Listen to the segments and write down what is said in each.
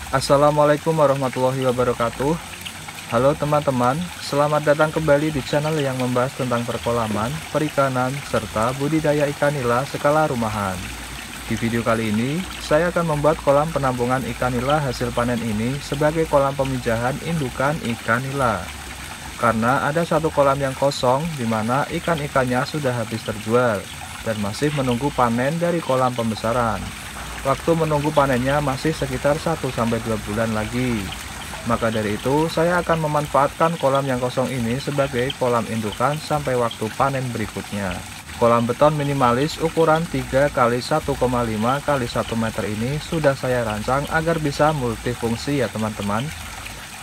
Assalamualaikum warahmatullahi wabarakatuh. Halo teman-teman, selamat datang kembali di channel yang membahas tentang perkolaman, perikanan, serta budidaya ikan nila skala rumahan. Di video kali ini, saya akan membuat kolam penampungan ikan nila hasil panen ini sebagai kolam pemijahan indukan ikan nila. Karena ada satu kolam yang kosong di mana ikan-ikannya sudah habis terjual dan masih menunggu panen dari kolam pembesaran. Waktu menunggu panennya masih sekitar 1-2 bulan lagi. Maka dari itu, saya akan memanfaatkan kolam yang kosong ini sebagai kolam indukan sampai waktu panen berikutnya. Kolam beton minimalis ukuran 3 x 1,5 x 1 meter ini sudah saya rancang agar bisa multifungsi ya teman-teman.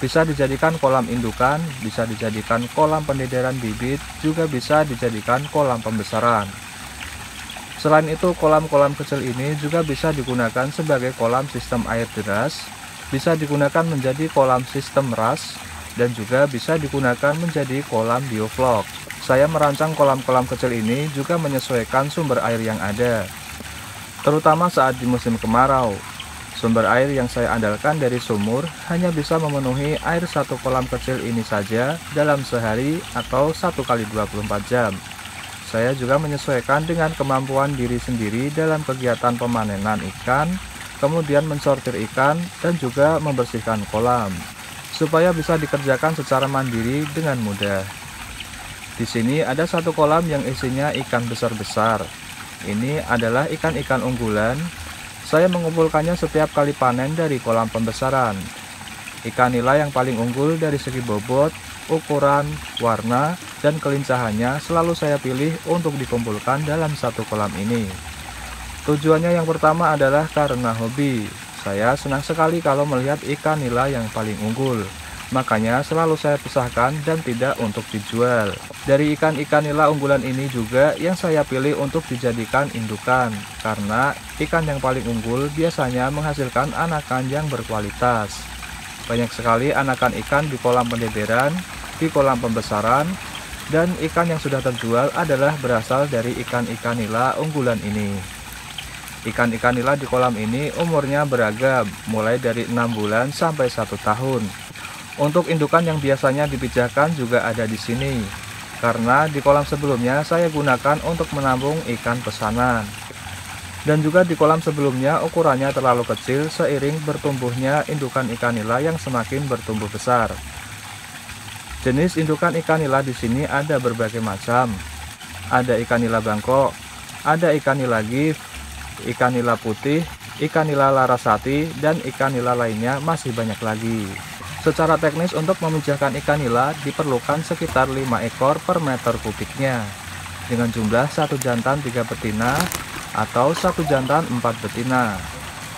Bisa dijadikan kolam indukan, bisa dijadikan kolam pendederan bibit, juga bisa dijadikan kolam pembesaran. Selain itu, kolam-kolam kecil ini juga bisa digunakan sebagai kolam sistem air deras, bisa digunakan menjadi kolam sistem ras, dan juga bisa digunakan menjadi kolam bioflok. Saya merancang kolam-kolam kecil ini juga menyesuaikan sumber air yang ada, terutama saat di musim kemarau. Sumber air yang saya andalkan dari sumur hanya bisa memenuhi air satu kolam kecil ini saja dalam sehari atau 1 kali 24 jam. Saya juga menyesuaikan dengan kemampuan diri sendiri dalam kegiatan pemanenan ikan, kemudian mensortir ikan, dan juga membersihkan kolam, supaya bisa dikerjakan secara mandiri dengan mudah. Di sini ada satu kolam yang isinya ikan besar-besar. Ini adalah ikan-ikan unggulan. Saya mengumpulkannya setiap kali panen dari kolam pembesaran. Ikan nila yang paling unggul dari segi bobot, ukuran, warna, dan kelincahannya selalu saya pilih untuk dikumpulkan dalam satu kolam ini. Tujuannya yang pertama adalah karena hobi. Saya senang sekali kalau melihat ikan nila yang paling unggul. Makanya selalu saya pisahkan dan tidak untuk dijual. Dari ikan-ikan nila unggulan ini juga yang saya pilih untuk dijadikan indukan. Karena ikan yang paling unggul biasanya menghasilkan anakan yang berkualitas. Banyak sekali anakan ikan di kolam pendederan, di kolam pembesaran, dan ikan yang sudah terjual adalah berasal dari ikan-ikan nila unggulan ini. Ikan-ikan nila di kolam ini umurnya beragam, mulai dari 6 bulan sampai 1 tahun. Untuk indukan yang biasanya dipijahkan juga ada di sini, karena di kolam sebelumnya saya gunakan untuk menampung ikan pesanan. Dan juga di kolam sebelumnya ukurannya terlalu kecil seiring bertumbuhnya indukan ikan nila yang semakin bertumbuh besar. Jenis indukan ikan nila di sini ada berbagai macam. Ada ikan nila Bangkok, ada ikan nila gift, ikan nila putih, ikan nila larasati, dan ikan nila lainnya masih banyak lagi. Secara teknis untuk memijahkan ikan nila diperlukan sekitar 5 ekor per meter kubiknya, dengan jumlah 1 jantan 3 betina atau 1 jantan 4 betina.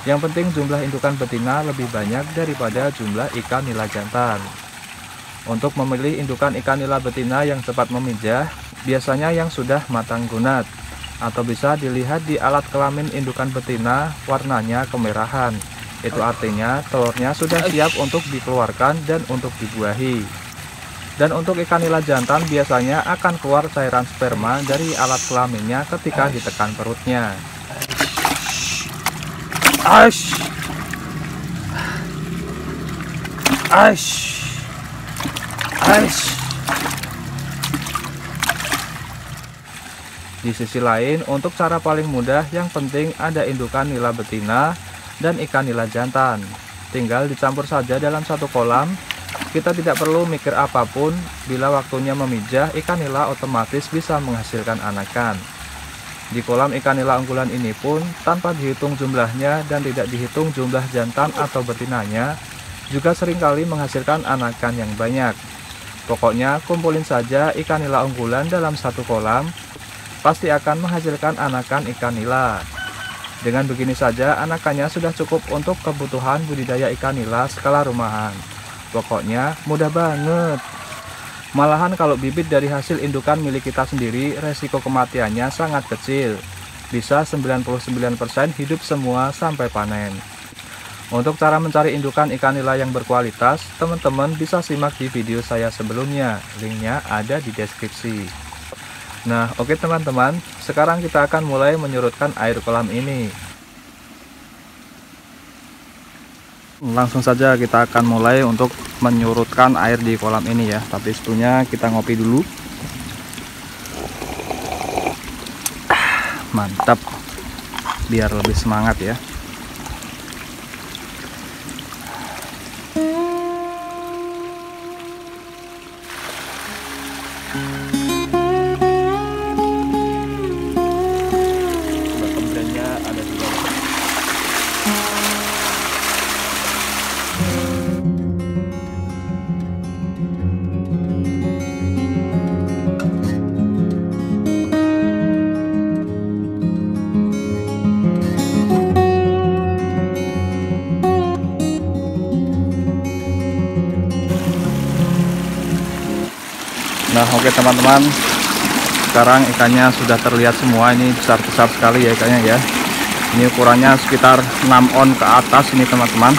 Yang penting jumlah indukan betina lebih banyak daripada jumlah ikan nila jantan. Untuk memilih indukan ikan nila betina yang cepat memijah, biasanya yang sudah matang gunat, atau bisa dilihat di alat kelamin indukan betina warnanya kemerahan. Itu artinya telurnya sudah siap untuk dikeluarkan dan untuk dibuahi. Dan untuk ikan nila jantan biasanya akan keluar cairan sperma dari alat kelaminnya ketika ditekan perutnya. Aish! Aish! Aish! Di sisi lain, untuk cara paling mudah yang penting ada indukan nila betina dan ikan nila jantan. Tinggal dicampur saja dalam satu kolam. Kita tidak perlu mikir apapun, bila waktunya memijah, ikan nila otomatis bisa menghasilkan anakan. Di kolam ikan nila unggulan ini pun, tanpa dihitung jumlahnya dan tidak dihitung jumlah jantan atau betinanya, juga seringkali menghasilkan anakan yang banyak. Pokoknya kumpulin saja ikan nila unggulan dalam satu kolam, pasti akan menghasilkan anakan ikan nila. Dengan begini saja, anakannya sudah cukup untuk kebutuhan budidaya ikan nila skala rumahan. Pokoknya mudah banget. Malahan kalau bibit dari hasil indukan milik kita sendiri, resiko kematiannya sangat kecil. Bisa 99% hidup semua sampai panen. Untuk cara mencari indukan ikan nila yang berkualitas, teman-teman bisa simak di video saya sebelumnya. Linknya ada di deskripsi. Nah, oke teman-teman, sekarang kita akan mulai menyurutkan air kolam ini. Langsung saja kita akan mulai untuk menyurutkan air di kolam ini ya. Tapi sebelumnya kita ngopi dulu. Mantap, biar lebih semangat ya. Pembeliannya ada di bawah. Nah, oke teman-teman, sekarang ikannya sudah terlihat semua. Ini besar-besar sekali ya ikannya ya. Ini ukurannya sekitar 6 on ke atas ini teman-teman.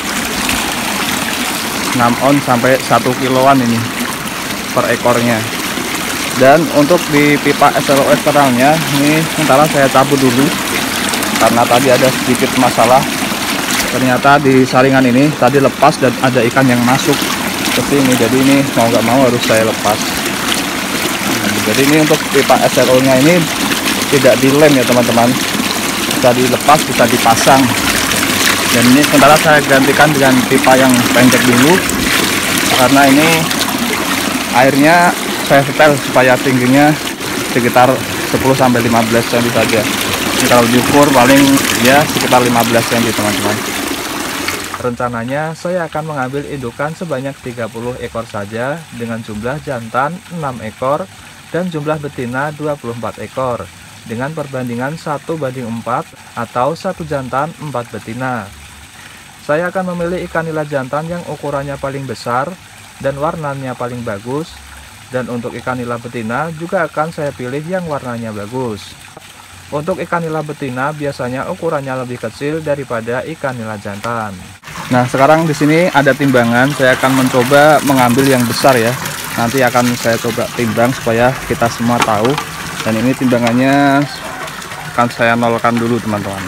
6 on sampai 1 kiloan ini per ekornya. Dan untuk di pipa SLO eksternalnya ini sementara saya cabut dulu karena tadi ada sedikit masalah. Ternyata di saringan ini tadi lepas dan ada ikan yang masuk ke sini. Jadi ini mau nggak mau harus saya lepas. Jadi ini untuk pipa SLO nya ini tidak dilem ya teman-teman, bisa dilepas, bisa dipasang. Dan ini sementara saya gantikan dengan pipa yang pendek dulu karena ini airnya saya setel supaya tingginya sekitar 10-15 cm saja. Ini kalau diukur paling ya sekitar 15 cm teman-teman. Rencananya saya akan mengambil indukan sebanyak 30 ekor saja dengan jumlah jantan 6 ekor dan jumlah betina 24 ekor dengan perbandingan 1:4 atau 1 jantan 4 betina. Saya akan memilih ikan nila jantan yang ukurannya paling besar dan warnanya paling bagus, dan untuk ikan nila betina juga akan saya pilih yang warnanya bagus. Untuk ikan nila betina biasanya ukurannya lebih kecil daripada ikan nila jantan. Nah, sekarang di sini ada timbangan, saya akan mencoba mengambil yang besar ya. Nanti akan saya coba timbang supaya kita semua tahu. Dan ini timbangannya akan saya nolkan dulu teman-teman.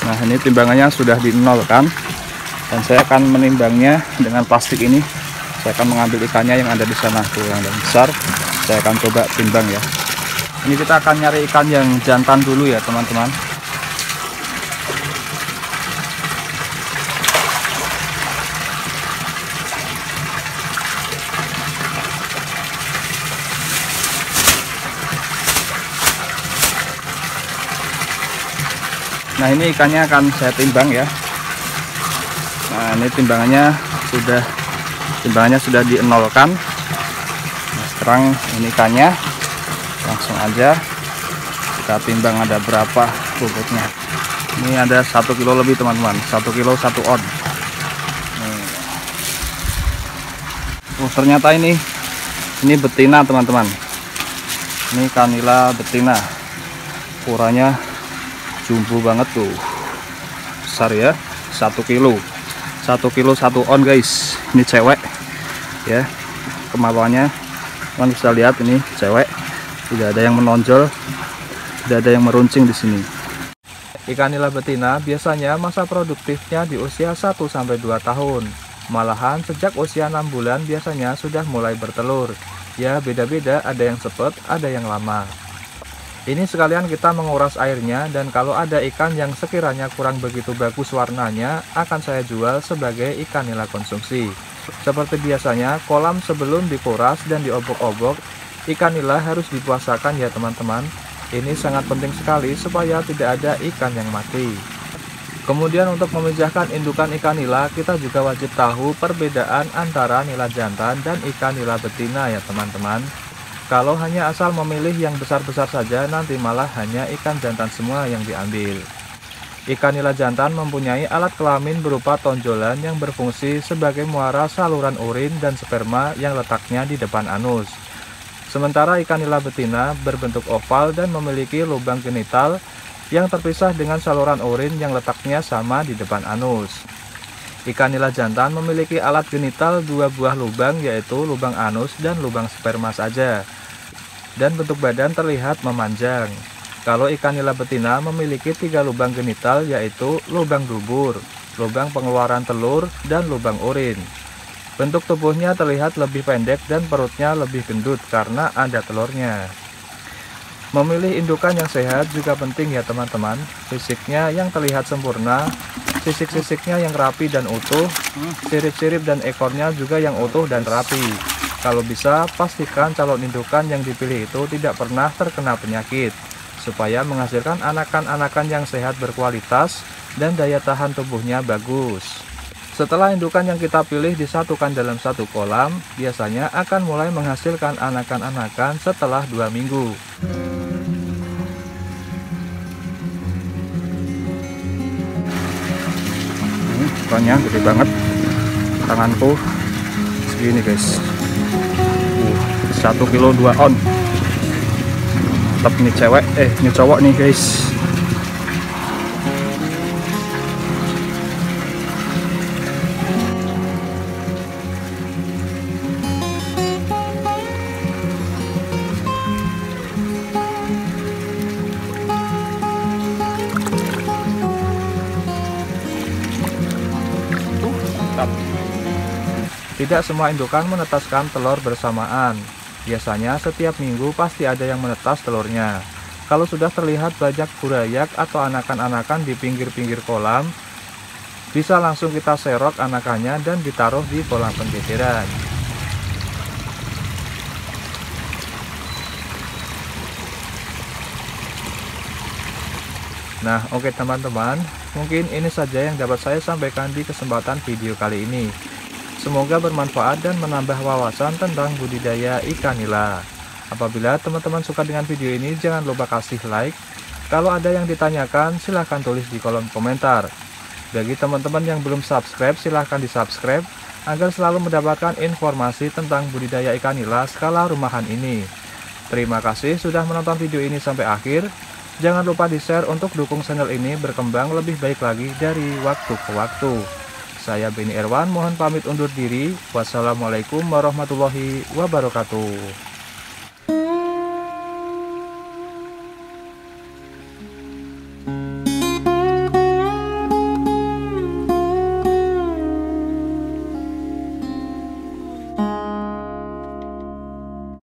Nah, ini timbangannya sudah dinolkan. Dan saya akan menimbangnya dengan plastik ini. Saya akan mengambil ikannya yang ada di sana tuh, yang besar. Saya akan coba timbang ya. Ini kita akan nyari ikan yang jantan dulu ya teman-teman. Nah, ini ikannya akan saya timbang ya. Nah, ini timbangannya sudah dienolkan. Nah, sekarang ini ikannya langsung aja kita timbang ada berapa bobotnya. Ini ada 1 kilo lebih teman-teman, 1 kilo 1 on. Oh, ternyata ini betina teman-teman. Ini ikan nila betina, ukurannya jumbo banget tuh, besar ya, 1 kilo 1 on guys. Ini cewek ya, kemaluannya kan bisa lihat, ini cewek, tidak ada yang menonjol, tidak ada yang meruncing di sini. Ikan nila betina biasanya masa produktifnya di usia 1-2 tahun, malahan sejak usia 6 bulan biasanya sudah mulai bertelur ya. Beda-beda, ada yang cepet, ada yang lama. Ini sekalian kita menguras airnya, dan kalau ada ikan yang sekiranya kurang begitu bagus warnanya akan saya jual sebagai ikan nila konsumsi. Seperti biasanya, kolam sebelum dikuras dan diobok-obok, ikan nila harus dipuasakan ya teman-teman. Ini sangat penting sekali supaya tidak ada ikan yang mati. Kemudian untuk memisahkan indukan ikan nila, kita juga wajib tahu perbedaan antara nila jantan dan ikan nila betina ya teman-teman. Kalau hanya asal memilih yang besar-besar saja, nanti malah hanya ikan jantan semua yang diambil. Ikan nila jantan mempunyai alat kelamin berupa tonjolan yang berfungsi sebagai muara saluran urin dan sperma yang letaknya di depan anus. Sementara ikan nila betina berbentuk oval dan memiliki lubang genital yang terpisah dengan saluran urin yang letaknya sama di depan anus. Ikan nila jantan memiliki alat genital 2 buah lubang, yaitu lubang anus dan lubang sperma saja. Dan bentuk badan terlihat memanjang. Kalau ikan nila betina memiliki 3 lubang genital, yaitu lubang dubur, lubang pengeluaran telur, dan lubang urin. Bentuk tubuhnya terlihat lebih pendek dan perutnya lebih gendut karena ada telurnya. Memilih indukan yang sehat juga penting ya teman-teman. Fisiknya yang terlihat sempurna, sisik-sisiknya yang rapi dan utuh, sirip-sirip dan ekornya juga yang utuh dan rapi. Kalau bisa, pastikan calon indukan yang dipilih itu tidak pernah terkena penyakit, supaya menghasilkan anakan-anakan yang sehat berkualitas dan daya tahan tubuhnya bagus. Setelah indukan yang kita pilih disatukan dalam satu kolam, biasanya akan mulai menghasilkan anakan-anakan setelah 2 minggu. Ikannya gede banget, tanganku segini guys. 1 kilo 2 on. Tetap ini cewek, ini cowok nih guys. Tidak semua indukan menetaskan telur bersamaan. Biasanya setiap minggu pasti ada yang menetas telurnya. Kalau sudah terlihat banyak burayak atau anakan-anakan di pinggir-pinggir kolam, bisa langsung kita serok anakannya dan ditaruh di kolam penjejeran. Nah, oke teman-teman, mungkin ini saja yang dapat saya sampaikan di kesempatan video kali ini. Semoga bermanfaat dan menambah wawasan tentang budidaya ikan nila. Apabila teman-teman suka dengan video ini, jangan lupa kasih like. Kalau ada yang ditanyakan, silahkan tulis di kolom komentar. Bagi teman-teman yang belum subscribe, silahkan di subscribe agar selalu mendapatkan informasi tentang budidaya ikan nila skala rumahan ini. Terima kasih sudah menonton video ini sampai akhir. Jangan lupa di-share untuk dukung channel ini berkembang lebih baik lagi dari waktu ke waktu. Saya Beni Erwan, mohon pamit undur diri. Wassalamualaikum warahmatullahi wabarakatuh.